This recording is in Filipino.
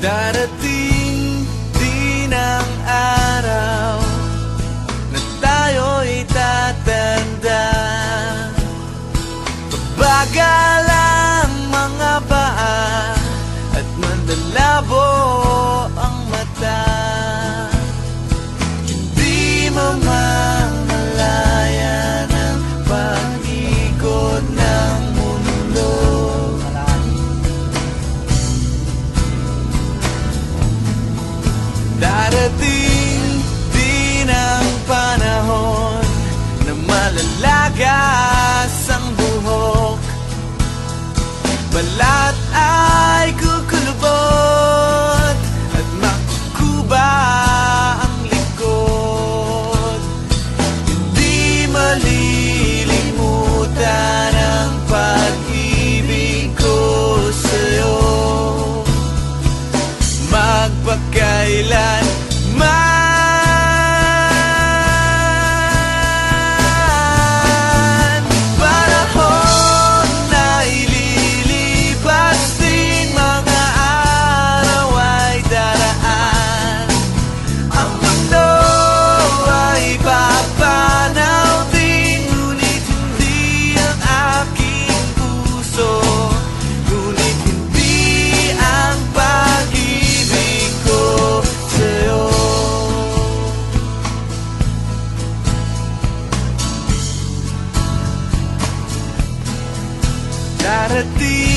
Darating din ang araw na tayo'y tatanda. Bagal ang mga paa at mandalabo ang mata. Hindi mamamalayan ang pag-ikot ng mundo. Darating din ang panahon na malalagas ang buhok. Balat ay kukulubot at makukuba ang likod. Hindi malilimutan ang pag-ibig ko sa'yo, magpakailan man. Panahon na ililipas din, mga araw ay daraan. Ang mundo ay papanaw din, ngunit hindi ang aking puso, ngunit hindi ang pag-ibig ko sa'yo. Darating